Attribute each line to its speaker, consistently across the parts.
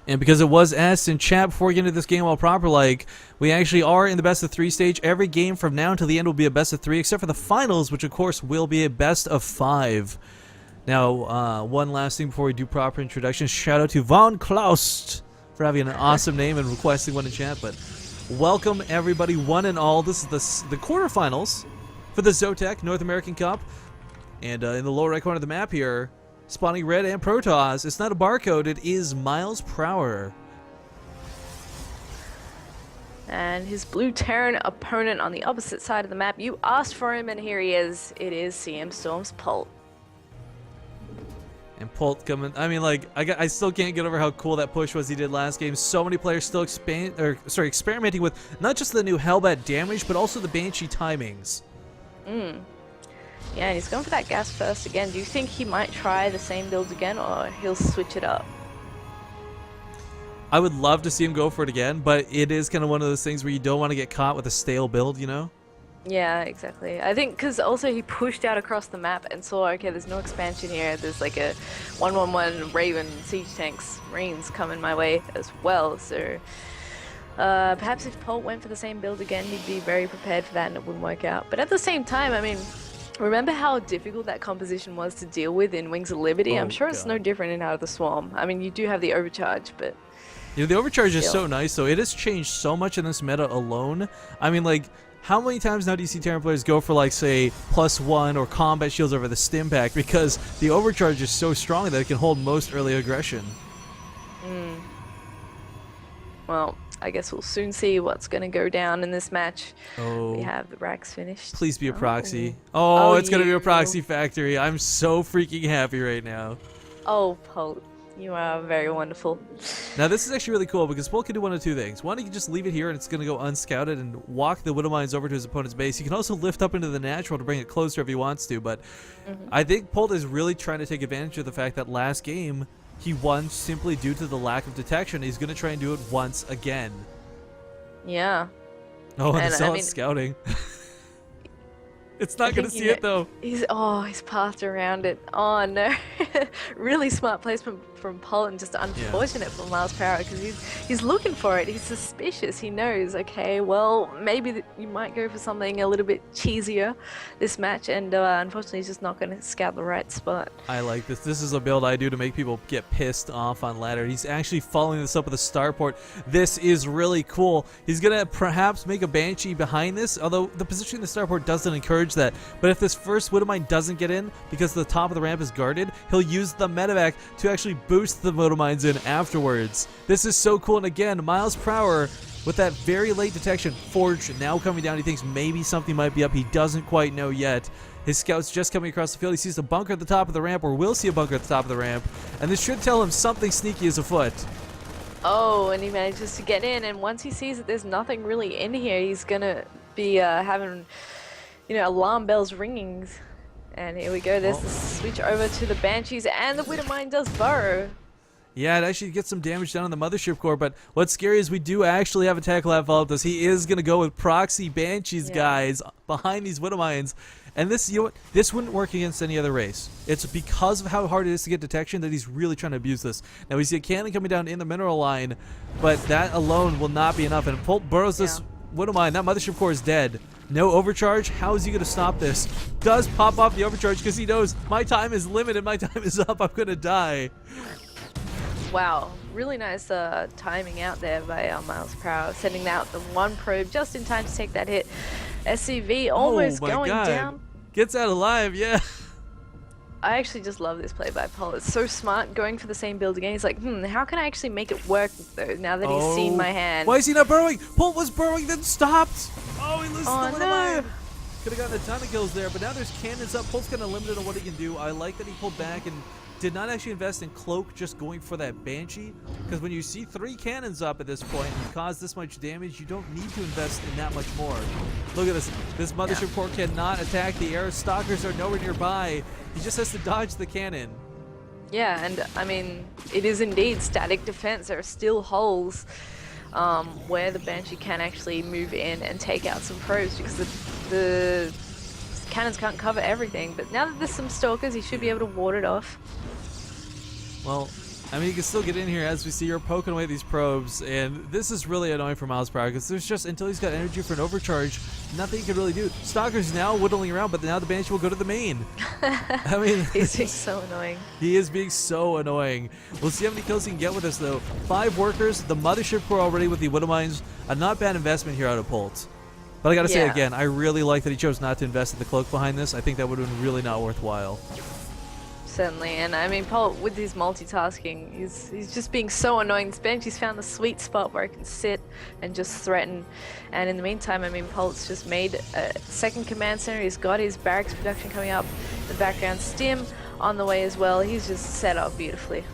Speaker 1: And because it was asked in chat before we get into this game all proper, like, we actually are in the best of 3 stage. Every game from now until the end will be a best of 3, except for the finals, which of course will be a best of 5. Now, one last thing before we do proper introductions. Shout out to Von Klaust for having an awesome name and requesting one in chat. But welcome everybody, one and all. This is the quarterfinals for the ZOTAC North American Cup. And in the lower right corner of the map here, spawning red and MTOS. It's not a barcode, it is MilesPrower.
Speaker 2: And his blue Terran opponent on the opposite side of the map. You asked for him, and here he is. It is CMStormPolt.
Speaker 1: And Polt coming. I mean, like, I still can't get over how cool that push was he did last game. So many players still experimenting with not just the new Hellbat damage, but also the Banshee timings.
Speaker 2: Yeah, and he's going for that gas first again. Do you think he might try the same build again, or he'll switch it up?
Speaker 1: I would love to see him go for it again, but it is kind of one of those things where you don't want to get caught with a stale build, you know?
Speaker 2: Yeah, exactly. I think because also he pushed out across the map and saw, okay, there's no expansion here. There's like a 1-1-1 Raven siege tanks, Marines coming my way as well. So perhaps if Polt went for the same build again, he'd be very prepared for that and it wouldn't work out. But at the same time, I mean, remember how difficult that composition was to deal with in Wings of Liberty? I'm sure it's no different in Out of the Swarm. I mean, you do have the overcharge, but...
Speaker 1: You know, the overcharge is so nice, though. It has changed so much in this meta alone. I mean, like, how many times now do you see Terran players go for, like, say, +1 or combat shields over the stim pack? Because the overcharge is so strong that it can hold most early aggression.
Speaker 2: Well, I guess we'll soon see what's going to go down in this match.
Speaker 1: Oh.
Speaker 2: We have the racks finished.
Speaker 1: Please be a proxy. Oh, it's going to be a proxy factory. I'm so freaking happy right now.
Speaker 2: Oh, Polt, you are very wonderful.
Speaker 1: Now, this is actually really cool because Polt can do one of two things. One, he can just leave it here and it's going to go unscouted and walk the Widow Mines over to his opponent's base. He can also lift up into the natural to bring it closer if he wants to, but I think Polt is really trying to take advantage of the fact that last game he won simply due to the lack of detection. He's going to try and do it once again.
Speaker 2: Yeah.
Speaker 1: Oh, and it's not scouting. It's not going to see it, though.
Speaker 2: He's passed around it. Oh, no. Really smart placement from Polt, and just unfortunate for MilesPrower, because he's looking for it. He's suspicious. He knows, okay, well, maybe you might go for something a little bit cheesier this match, and unfortunately he's just not going to scout the right spot.
Speaker 1: I like this. This is a build I do to make people get pissed off on ladder. He's actually following this up with a starport. This is really cool. He's going to perhaps make a Banshee behind this, although the positioning of the starport doesn't encourage that. But if this first Widow Mine doesn't get in because the top of the ramp is guarded, he'll use the medevac to actually boost the Widow Mines in afterwards. This is so cool. And again, MilesPrower with that very late detection. Forge now coming down. He thinks maybe something might be up. He doesn't quite know yet. His scout's just coming across the field. He sees a bunker at the top of the ramp, or will see a bunker at the top of the ramp, and this should tell him something sneaky is afoot.
Speaker 2: Oh, and he manages to get in, and once he sees that there's nothing really in here, he's gonna be having, you know, alarm bells ringing. And here we go. There's the switch over to the Banshees, and the Widow Mine does burrow.
Speaker 1: Yeah, it actually gets some damage down on the mothership core, but what's scary is we do actually have a tackle lab follow up this. He is going to go with proxy Banshees, guys, behind these Widow Mines. And this, you know what, this wouldn't work against any other race. It's because of how hard it is to get detection that he's really trying to abuse this. Now we see a cannon coming down in the mineral line, but that alone will not be enough. And Polt burrows this Widow Mine. That mothership core is dead. No overcharge. How is he going to stop this? Does pop off the overcharge because he knows my time is limited. My time is up. I'm going to die.
Speaker 2: Wow, really nice timing out there by MilesPrower, sending out the one probe just in time to take that hit. SCV almost going down.
Speaker 1: Gets out alive, yeah.
Speaker 2: I actually just love this play by Polt. It's so smart, going for the same build again. He's like, how can I actually make it work though, now that he's seen my hand?
Speaker 1: Why is he not burrowing? Polt was burrowing, then stopped. Oh, he loses the Widow Mine. Could have gotten a ton of kills there, but now there's cannons up. Polt's kind of limited on what he can do. I like that he pulled back and did not actually invest in Cloak, just going for that Banshee, because when you see 3 cannons up at this point and cause this much damage, you don't need to invest in that much more. Look at this. This mothership core cannot attack the air. Stalkers are nowhere nearby. He just has to dodge the cannon.
Speaker 2: Yeah, and I mean, it is indeed static defense. There are still holes where the Banshee can actually move in and take out some probes, because the cannons can't cover everything. But now that there's some stalkers, he should be able to ward it off.
Speaker 1: Well, I mean, you can still get in here as we see you're poking away these probes, and this is really annoying for MilesPrower because there's just, until he's got energy for an overcharge, nothing he can really do. Stalker's now whittling around, but now the Banshee will go to the main. I mean,
Speaker 2: he's being so annoying.
Speaker 1: He is being so annoying. We'll see how many kills he can get with us, though. 5 workers, the mothership core already with the Widow Mines. A not bad investment here out of Polt. But I gotta say again, I really like that he chose not to invest in the cloak behind this. I think that would have been really not worthwhile.
Speaker 2: Certainly, and I mean, Polt with his multitasking, he's just being so annoying. This Banshee's found the sweet spot where he can sit and just threaten. And in the meantime, I mean, Polt's just made a second command center. He's got his barracks production coming up in the background. Stim on the way as well. He's just set up beautifully.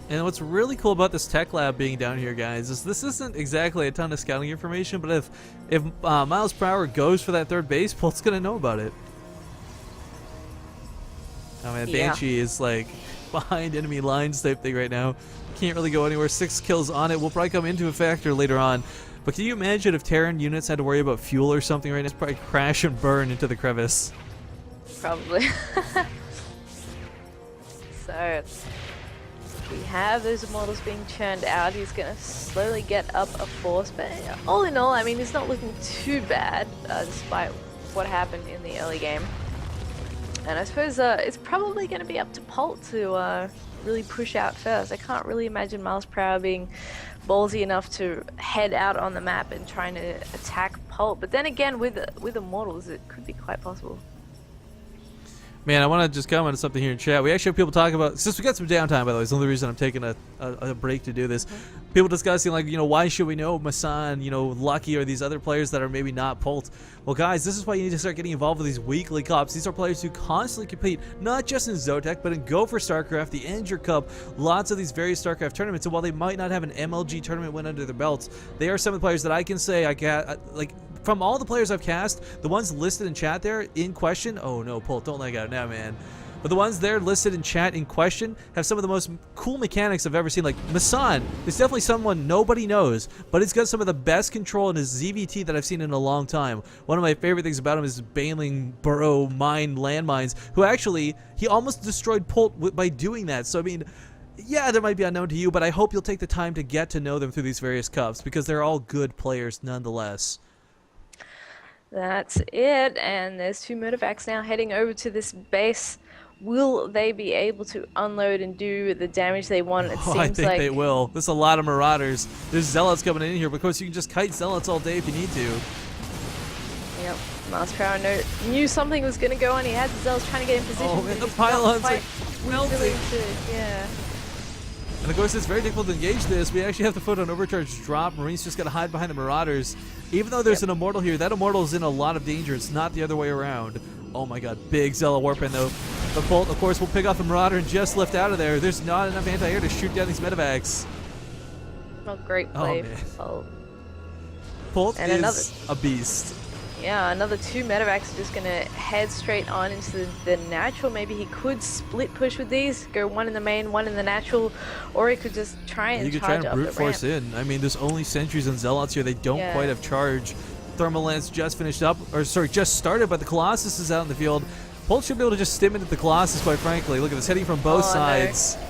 Speaker 1: And what's really cool about this tech lab being down here, guys, is this isn't exactly a ton of scouting information, but if MilesPrower goes for that third base, Polt's gonna know about it. Oh man, Banshee is like behind enemy lines type thing right now. Can't really go anywhere. 6 kills on it will probably come into a factor later on. But can you imagine if Terran units had to worry about fuel or something right now? It's probably crash and burn into the crevice.
Speaker 2: Probably. So we have those immortals being churned out. He's going to slowly get up a force, but all in all, I mean, he's not looking too bad despite what happened in the early game. And I suppose it's probably going to be up to Polt to really push out first. I can't really imagine MilesPrower being ballsy enough to head out on the map and trying to attack Polt. But then again, with immortals, it could be quite possible.
Speaker 1: Man, I want to just comment on something here in chat. We actually have people talking about, since we got some downtime, by the way, it's the only reason I'm taking a break to do this. People discussing, like, you know, why should we know Masan, you know, Lucky, or these other players that are maybe not Polt? Well, guys, this is why you need to start getting involved with these weekly cups. These are players who constantly compete, not just in ZOTAC, but in Go for StarCraft, the Endure Cup, lots of these various StarCraft tournaments. And while they might not have an MLG tournament win under their belts, they are some of the players that I can say I got, like, from all the players I've cast, the ones listed in chat there in question, oh no, Polt, don't leg out now, man. But the ones there listed in chat in question have some of the most cool mechanics I've ever seen. Like Masan is definitely someone nobody knows, but he's got some of the best control in his ZVT that I've seen in a long time. One of my favorite things about him is Baneling Burrow Mine landmines, who actually, he almost destroyed Polt by doing that. So I mean, yeah, they might be unknown to you, but I hope you'll take the time to get to know them through these various cups, because they're all good players nonetheless.
Speaker 2: That's it, and there's 2 medevacs now heading over to this base. Will they be able to unload and do the damage they want? It seems
Speaker 1: I think they will. There's a lot of Marauders. There's Zealots coming in here, but of course you can just kite Zealots all day if you need to.
Speaker 2: Yep, MilesPrower knew something was going to go on. He had the Zealots trying to get in position.
Speaker 1: Oh, and the pylons are melting.
Speaker 2: Yeah.
Speaker 1: And of course, it's very difficult to engage this. We actually have to put an overcharge drop. Marines just got to hide behind the Marauders. Even though there's an Immortal here, that Immortal is in a lot of danger. It's not the other way around. Oh my god, big Zealot Warpin though. The Polt, of course, will pick off the Marauder and just lift out of there. There's not enough anti-air to shoot down these medevacs.
Speaker 2: Well, great play.
Speaker 1: Oh, Polt is a beast.
Speaker 2: Yeah, another 2 medevacs are just going to head straight on into the natural. Maybe he could split push with these, go 1 in the main, 1 in the natural, or he could just try and charge up the
Speaker 1: brute force in. I mean, there's only sentries and zealots here. They don't quite have charge. Thermal Lance just finished up, or sorry, just started, but the Colossus is out in the field. Polt should be able to just stim into the Colossus, quite frankly. Look at this, hitting from both sides.
Speaker 2: No.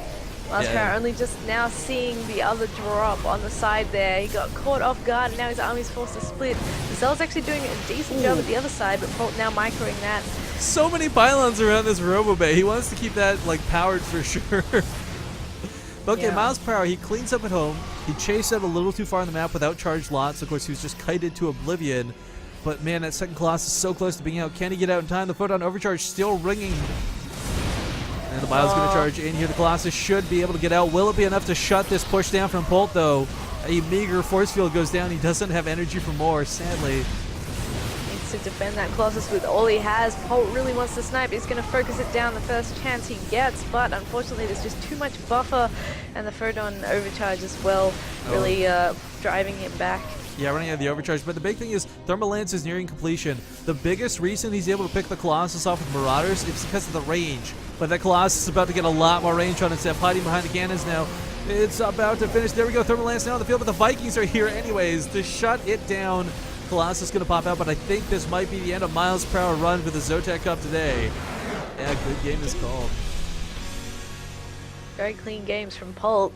Speaker 2: MilesPrower only just now seeing the other drop on the side there. He got caught off guard, and now his army's forced to split. The Zell's actually doing a decent job at the other side, but Polt now microing that.
Speaker 1: So many pylons around this Robo Bay. He wants to keep that like powered for sure. But okay, MilesPrower, he cleans up at home. He chased out a little too far on the map without charged lots. Of course, he was just kited to oblivion. But man, that second Colossus is so close to being out. Can he get out in time? The photon overcharge still ringing. And the Bio's going to charge in here. The Colossus should be able to get out. Will it be enough to shut this push down from Polt, though? A meager force field goes down. He doesn't have energy for more, sadly.
Speaker 2: Needs to defend that Colossus with all he has. Polt really wants to snipe. He's going to focus it down the first chance he gets, but unfortunately there's just too much buffer, and the photon overcharge as well, really driving him back.
Speaker 1: Yeah, running out of the overcharge. But the big thing is Thermal Lance is nearing completion. The biggest reason he's able to pick the Colossus off with Marauders is because of the range. But that Colossus is about to get a lot more range on itself, hiding behind the cannons now. It's about to finish. There we go. Thermal Lance now on the field, but the Vikings are here anyways to shut it down. Colossus is going to pop out, but I think this might be the end of MilesPrower run for the ZOTAC Cup today. Yeah, good game is called.
Speaker 2: Very clean games from Polt.